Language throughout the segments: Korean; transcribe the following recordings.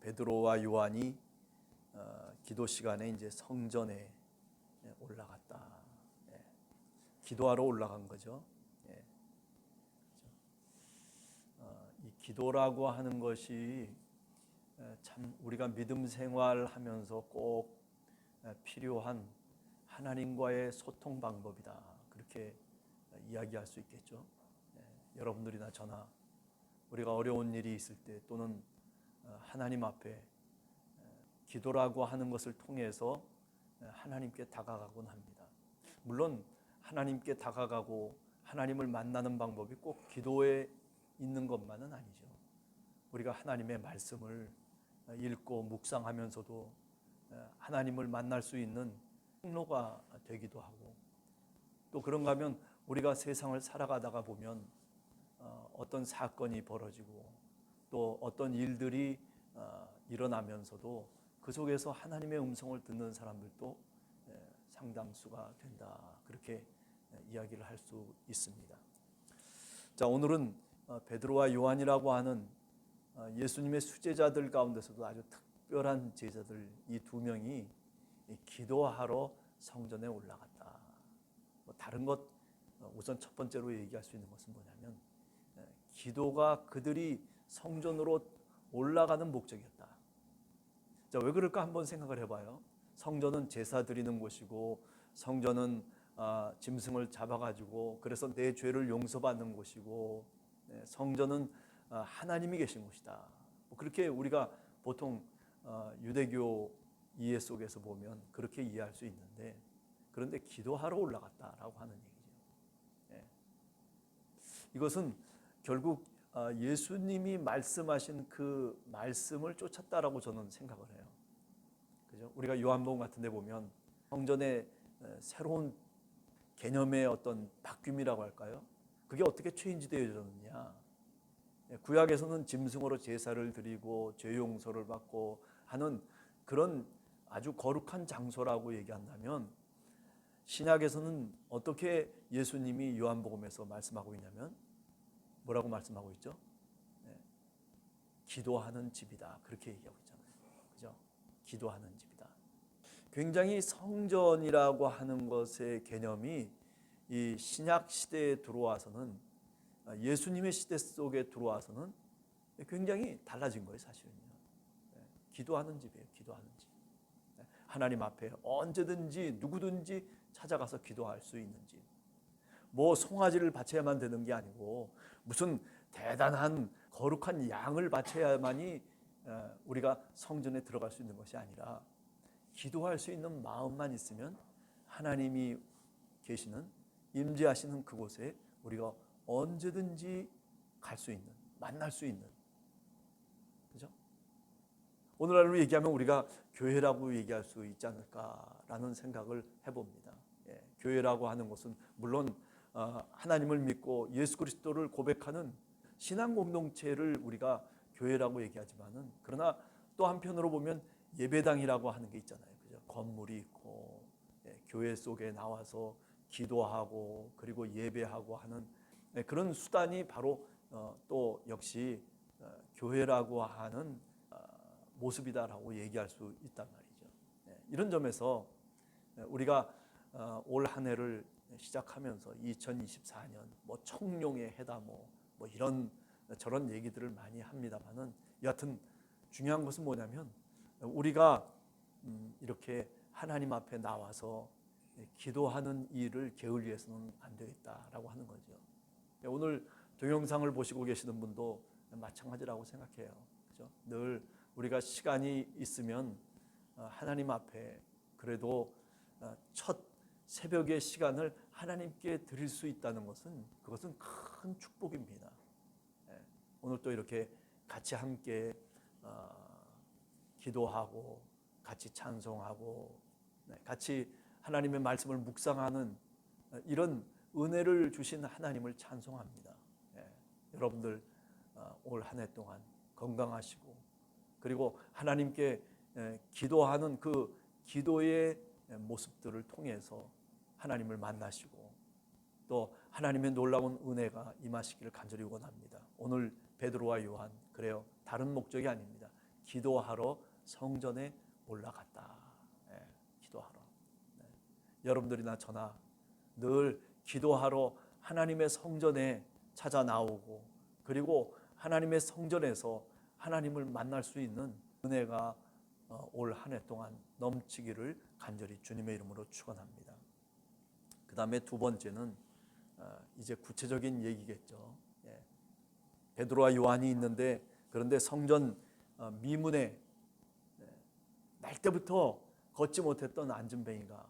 베드로와 요한이 기도 시간에 이제 성전에 올라갔다. 기도하러 올라간 거죠. 이 기도라고 하는 것이 참 우리가 믿음 생활하면서 꼭 필요한 하나님과의 소통 방법이다. 그렇게 이야기할 수 있겠죠. 여러분들이나 저나 우리가 어려운 일이 있을 때 또는 하나님 앞에 기도라고 하는 것을 통해서 하나님께 다가가곤 합니다. 물론 하나님께 다가가고 하나님을 만나는 방법이 꼭 기도에 있는 것만은 아니죠. 우리가 하나님의 말씀을 읽고 묵상하면서도 하나님을 만날 수 있는 통로가 되기도 하고, 또 그런가 하면 우리가 세상을 살아가다가 보면 어떤 사건이 벌어지고 또 어떤 일들이 일어나면서도 그 속에서 하나님의 음성을 듣는 사람들도 상당수가 된다. 그렇게 이야기를 할 수 있습니다. 자, 오늘은 베드로와 요한이라고 하는 예수님의 수제자들 가운데서도 아주 특별한 제자들 이 두 명이 기도하러 성전에 올라갔다. 다른 것 우선 첫 번째로 얘기할 수 있는 것은 뭐냐면 기도가 그들이 성전으로 올라가는 목적이었다. 자, 왜 그럴까 한번 생각을 해봐요. 성전은 제사 드리는 곳이고 성전은 짐승을 잡아가지고 그래서 내 죄를 용서받는 곳이고 성전은 하나님이 계신 곳이다. 그렇게 우리가 보통 유대교 이해 속에서 보면 그렇게 이해할 수 있는데, 그런데 기도하러 올라갔다라고 하는 얘기죠. 이것은 결국 예수님이 말씀하신 그 말씀을 쫓았다라고 저는 생각을 해요. 그죠? 우리가 요한복음 같은 데 보면 성전의 새로운 개념의 어떤 바뀜이라고 할까요? 그게 어떻게 체인지되어졌느냐? 구약에서는 짐승으로 제사를 드리고 죄 용서를 받고 하는 그런 아주 거룩한 장소라고 얘기한다면, 신약에서는 어떻게 예수님이 요한복음에서 말씀하고 있냐면 뭐라고 말씀하고 있죠? 기도하는 집이다. 그렇게 얘기하고 있잖아요. 그죠? 기도하는 집이다. 굉장히 성전이라고 하는 것의 개념이 이 신약 시대에 들어와서는, 예수님의 시대 속에 들어와서는 굉장히 달라진 거예요, 사실은요. 기도하는 집이에요, 기도하는 집. 하나님 앞에 언제든지 누구든지 찾아가서 기도할 수 있는 집. 뭐 송아지를 바쳐야만 되는 게 아니고 무슨 대단한 거룩한 양을 바쳐야만이 우리가 성전에 들어갈 수 있는 것이 아니라 기도할 수 있는 마음만 있으면 하나님이 계시는, 임재하시는 그곳에 우리가 언제든지 갈 수 있는, 만날 수 있는, 그죠? 오늘날로 얘기하면 우리가 교회라고 얘기할 수 있지 않을까라는 생각을 해봅니다. 교회라고 하는 것은 물론 하나님을 믿고 예수 그리스도를 고백하는 신앙 공동체를 우리가 교회라고 얘기하지만은, 그러나 또 한편으로 보면 예배당이라고 하는 게 있잖아요. 그죠? 건물이 있고 교회 속에 나와서 기도하고 그리고 예배하고 하는 그런 수단이 바로 또 역시 교회라고 하는 모습이다라고 얘기할 수 있단 말이죠. 이런 점에서 우리가 올 한 해를 시작하면서 2024년 뭐 청룡의 해다 뭐 이런 저런 얘기들을 많이 합니다만은, 여하튼 중요한 것은 뭐냐면 우리가 이렇게 하나님 앞에 나와서 기도하는 일을 게을리해서는 안 되겠다라고 하는 거죠. 오늘 동영상을 보시고 계시는 분도 마찬가지라고 생각해요. 그죠? 늘 우리가 시간이 있으면 하나님 앞에 그래도 첫 새벽의 시간을 하나님께 드릴 수 있다는 것은, 그것은 큰 축복입니다. 오늘 또 이렇게 같이 함께 기도하고 같이 찬송하고 같이 하나님의 말씀을 묵상하는 이런 은혜를 주신 하나님을 찬송합니다. 여러분들 올 한 해 동안 건강하시고, 그리고 하나님께 기도하는 그 기도의 모습들을 통해서 하나님을 만나시고 또 하나님의 놀라운 은혜가 임하시기를 간절히 원합니다. 오늘 베드로와 요한, 그래요, 다른 목적이 아닙니다. 기도하러 성전에 올라갔다. 예, 기도하러. 네. 여러분들이나 저나 늘 기도하러 하나님의 성전에 찾아 나오고, 그리고 하나님의 성전에서 하나님을 만날 수 있는 은혜가 올 한 해 동안 넘치기를 간절히 주님의 이름으로 축원합니다. 그 다음에 두 번째는 이제 구체적인 얘기겠죠. 예. 베드로와 요한이 있는데, 그런데 성전 미문에 날 때부터 걷지 못했던 안진뱅이가,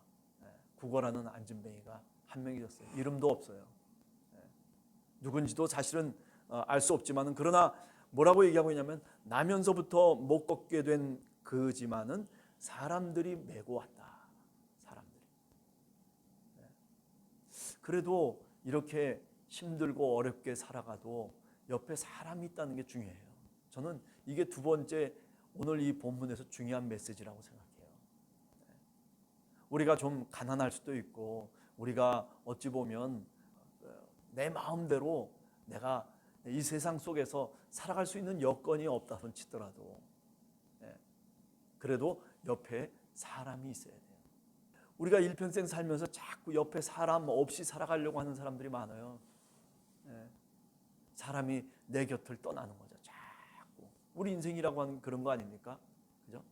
구걸하는 안진뱅이가 한 명이었어요. 이름도 없어요. 누군지도 사실은 알 수 없지만은, 그러나 뭐라고 얘기하고 있냐면, 나면서부터 못 걷게 된 그지만은 사람들이 메고 왔다. 사람들이. 그래도 이렇게 힘들고 어렵게 살아가도 옆에 사람이 있다는 게 중요해요. 저는 이게 두 번째 오늘 이 본문에서 중요한 메시지라고 생각해요. 우리가 좀 가난할 수도 있고, 우리가 어찌 보면 내 마음대로 내가 이 세상 속에서 살아갈 수 있는 여건이 없다 손 치더라도, 그래도 옆에 사람이 있어야 돼요. 우리가 일평생 살면서 자꾸 옆에 사람 없이 살아가려고 하는 사람들이 많아요. 사람이 내 곁을 떠나는 거죠. 자꾸. 우리 인생이라고 하는 그런 거 아닙니까? 그죠?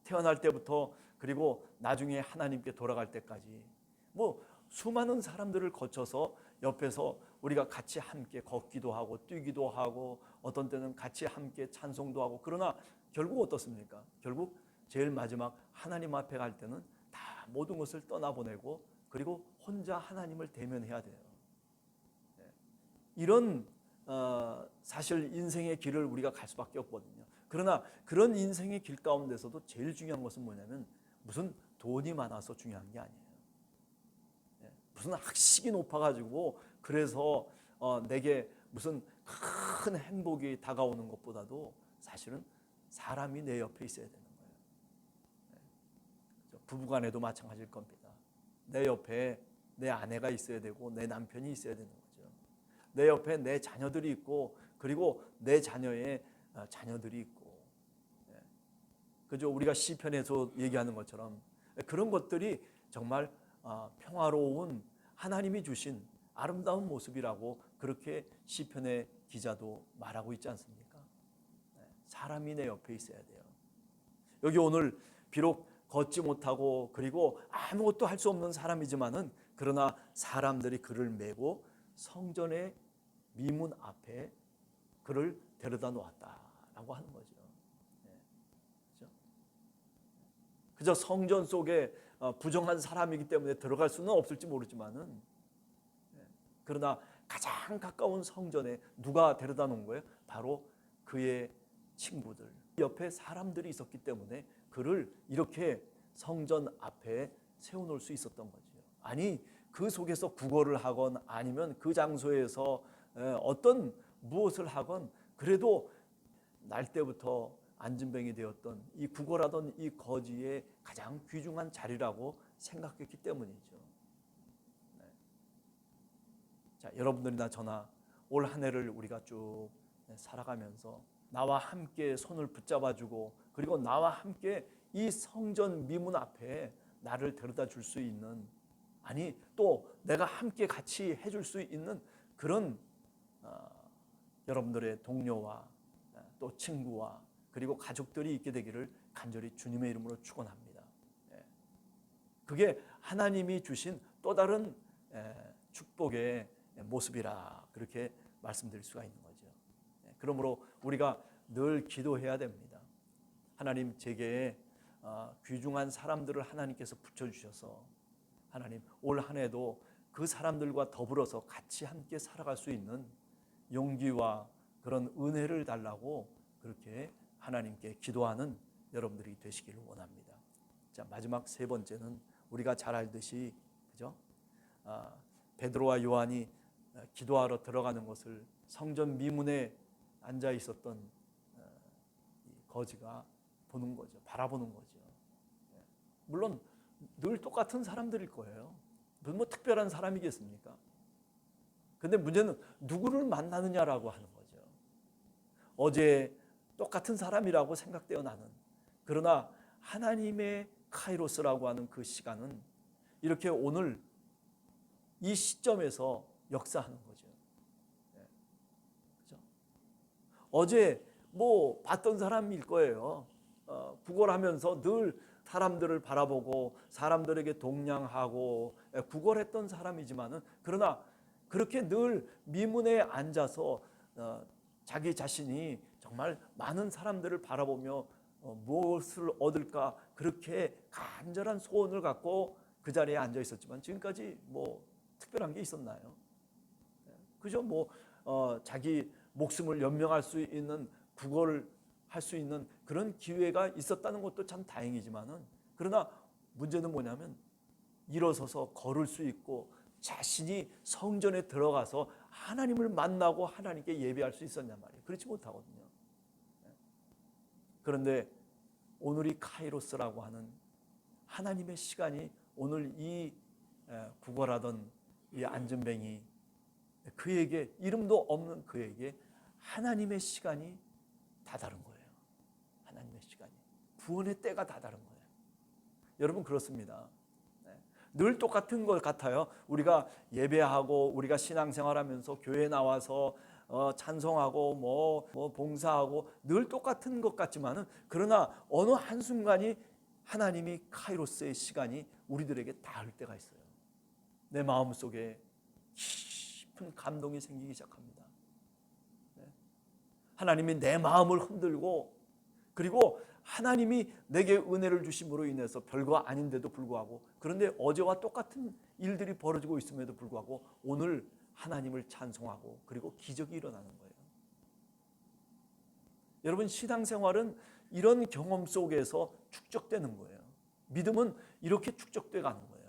태어날 때부터 그리고 나중에 하나님께 돌아갈 때까지 뭐 수많은 사람들을 거쳐서 옆에서 우리가 같이 함께 걷기도 하고 뛰기도 하고, 어떤 때는 같이 함께 찬송도 하고, 그러나 결국 어떻습니까? 결국 제일 마지막 하나님 앞에 갈 때는 다 모든 것을 떠나보내고, 그리고 혼자 하나님을 대면해야 돼요. 이런 사실 인생의 길을 우리가 갈 수밖에 없거든요. 그러나 그런 인생의 길 가운데서도 제일 중요한 것은 뭐냐면, 무슨 돈이 많아서 중요한 게 아니에요. 무슨 학식이 높아가지고 그래서 내게 무슨 큰 행복이 다가오는 것보다도 사실은 사람이 내 옆에 있어야 되는 거예요. 부부간에도 마찬가지일 겁니다. 내 옆에 내 아내가 있어야 되고 내 남편이 있어야 되는 거죠. 내 옆에 내 자녀들이 있고, 그리고 내 자녀의 자녀들이 있고, 그죠? 우리가 시편에서 얘기하는 것처럼 그런 것들이 정말 평화로운 하나님이 주신 아름다운 모습이라고 그렇게 시편의 기자도 말하고 있지 않습니까? 사람이 내 옆에 있어야 돼요. 여기 오늘 비록 걷지 못하고 그리고 아무것도 할 수 없는 사람이지만은, 그러나 사람들이 그를 메고 성전의 미문 앞에 그를 데려다 놓았다라고 하는 거죠. 그저 성전 속에 부정한 사람이기 때문에 들어갈 수는 없을지 모르지만은, 그러나 가장 가까운 성전에 누가 데려다 놓은 거예요? 바로 그의 친구들, 옆에 사람들이 있었기 때문에 그를 이렇게 성전 앞에 세워놓을 수 있었던 거죠. 아니, 그 속에서 구걸을 하건 아니면 그 장소에서 어떤 무엇을 하건, 그래도 날 때부터 안진뱅이 되었던 이 구걸하던 이 거지의 가장 귀중한 자리라고 생각했기 때문이죠. 자, 여러분들이나 저나 올 한 해를 우리가 쭉 살아가면서 나와 함께 손을 붙잡아주고, 그리고 나와 함께 이 성전 미문 앞에 나를 데려다 줄 수 있는, 아니 또 내가 함께 같이 해줄 수 있는 그런 여러분들의 동료와 또 친구와 그리고 가족들이 있게 되기를 간절히 주님의 이름으로 축원합니다. 그게 하나님이 주신 또 다른 축복의 모습이라 그렇게 말씀드릴 수가 있는 거죠. 그러므로 우리가 늘 기도해야 됩니다. 하나님, 제게 귀중한 사람들을 하나님께서 붙여주셔서 하나님 올 한 해도 그 사람들과 더불어서 같이 함께 살아갈 수 있는 용기와 그런 은혜를 달라고 그렇게 하나님께 기도하는 여러분들이 되시기를 원합니다. 자, 마지막 세 번째는 우리가 잘 알듯이, 그죠? 베드로와 요한이 기도하러 들어가는 것을 성전 미문에 앉아 있었던 거지가 보는 거죠. 바라보는 거죠. 물론 늘 똑같은 사람들일 거예요. 무슨 뭐 특별한 사람이겠습니까? 근데 문제는 누구를 만나느냐라고 하는 거죠. 어제 똑같은 사람이라고 생각되어 나는, 그러나 하나님의 카이로스라고 하는 그 시간은 이렇게 오늘 이 시점에서 역사하는 거죠. 그죠? 어제 뭐 봤던 사람일 거예요. 구걸하면서 늘 사람들을 바라보고 사람들에게 동냥하고 구걸했던 사람이지만은, 그러나 그렇게 늘 미문에 앉아서 자기 자신이 정말 많은 사람들을 바라보며 무엇을 얻을까 그렇게 간절한 소원을 갖고 그 자리에 앉아 있었지만, 지금까지 뭐 특별한 게 있었나요? 그죠? 뭐 자기 목숨을 연명할 수 있는, 구걸을 할 수 있는 그런 기회가 있었다는 것도 참 다행이지만은, 그러나 문제는 뭐냐면 일어서서 걸을 수 있고 자신이 성전에 들어가서 하나님을 만나고 하나님께 예배할 수 있었냔 말이에요. 그렇지 못하거든요. 그런데 오늘이 카이로스라고 하는 하나님의 시간이, 오늘 이 구걸하던 이 안전뱅이, 그에게, 이름도 없는 그에게 하나님의 시간이 다다른 거예요. 하나님의 시간이, 구원의 때가 다다른 거예요. 여러분, 그렇습니다. 늘 똑같은 것 같아요. 우리가 예배하고 우리가 신앙생활하면서 교회 나와서 찬송하고 뭐 봉사하고 늘 똑같은 것 같지만은, 그러나 어느 한순간이 하나님이 카이로스의 시간이 우리들에게 닿을 때가 있어요. 내 마음속에 깊은 감동이 생기기 시작합니다. 하나님이 내 마음을 흔들고, 그리고 하나님이 내게 은혜를 주심으로 인해서 별거 아닌데도 불구하고, 그런데 어제와 똑같은 일들이 벌어지고 있음에도 불구하고 오늘 하나님을 찬송하고 그리고 기적이 일어나는 거예요. 여러분, 신앙생활은 이런 경험 속에서 축적되는 거예요. 믿음은 이렇게 축적돼 가는 거예요.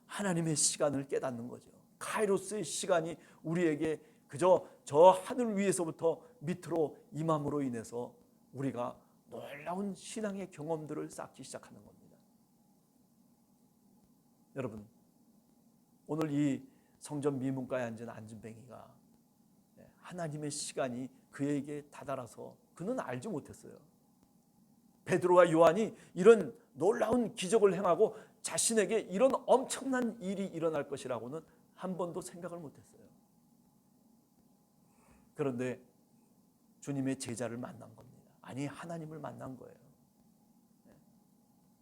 하나님의 시간을 깨닫는 거죠. 카이로스의 시간이 우리에게 그저 저 하늘 위에서부터 밑으로 임함으로 인해서 우리가 놀라운 신앙의 경험들을 쌓기 시작하는 겁니다. 여러분, 오늘 이 성전 미문가에 앉은 안전뱅이가 하나님의 시간이 그에게 다다라서 그는 알지 못했어요. 베드로와 요한이 이런 놀라운 기적을 행하고 자신에게 이런 엄청난 일이 일어날 것이라고는 한 번도 생각을 못했어요. 그런데 주님의 제자를 만난 겁니다. 아니, 하나님을 만난 거예요.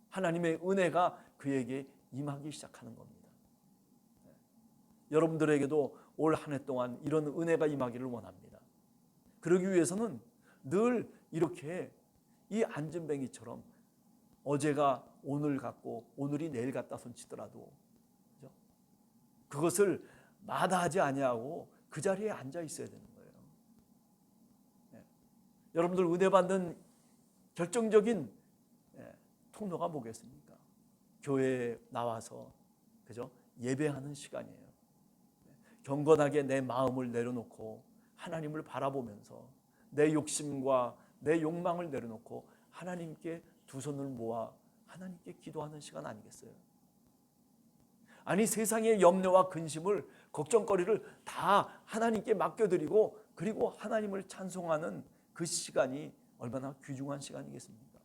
하나님의 은혜가 그에게 임하기 시작하는 겁니다. 여러분들에게도 올 한 해 동안 이런 은혜가 임하기를 원합니다. 그러기 위해서는 늘 이렇게 이 안전뱅이처럼 어제가 오늘 같고 오늘이 내일 같다 손치더라도, 그죠? 그것을 마다하지 아니하고 그 자리에 앉아 있어야 되는 거예요. 여러분들 은혜 받는 결정적인 통로가 뭐겠습니까? 교회에 나와서, 그죠? 예배하는 시간이에요. 경건하게 내 마음을 내려놓고 하나님을 바라보면서 내 욕심과 내 욕망을 내려놓고 하나님께 두 손을 모아 하나님께 기도하는 시간 아니겠어요? 아니, 세상의 염려와 근심을, 걱정거리를 다 하나님께 맡겨드리고 그리고 하나님을 찬송하는 그 시간이 얼마나 귀중한 시간이겠습니까?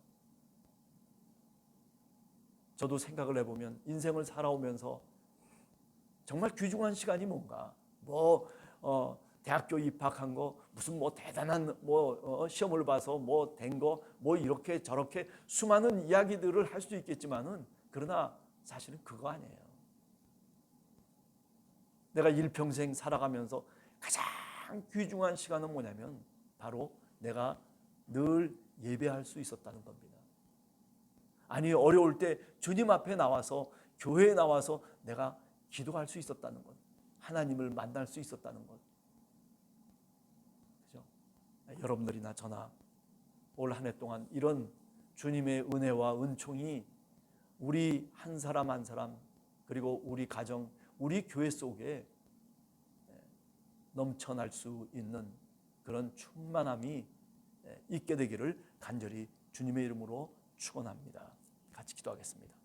저도 생각을 해보면 인생을 살아오면서 정말 귀중한 시간이 뭔가, 대학교 입학한 거, 무슨 대단한 시험을 봐서 된 거, 이렇게 저렇게 수많은 이야기들을 할 수 있겠지만은, 그러나 사실은 그거 아니에요. 내가 일평생 살아가면서 가장 귀중한 시간은 뭐냐면 바로 내가 늘 예배할 수 있었다는 겁니다. 아니, 어려울 때 주님 앞에 나와서, 교회에 나와서 내가 기도할 수 있었다는 것, 하나님을 만날 수 있었다는 것. 그죠? 여러분들이나 저나 올 한 해 동안 이런 주님의 은혜와 은총이 우리 한 사람 한 사람, 그리고 우리 가정, 우리 교회 속에 넘쳐날 수 있는 그런 충만함이 있게 되기를 간절히 주님의 이름으로 축원합니다. 같이 기도하겠습니다.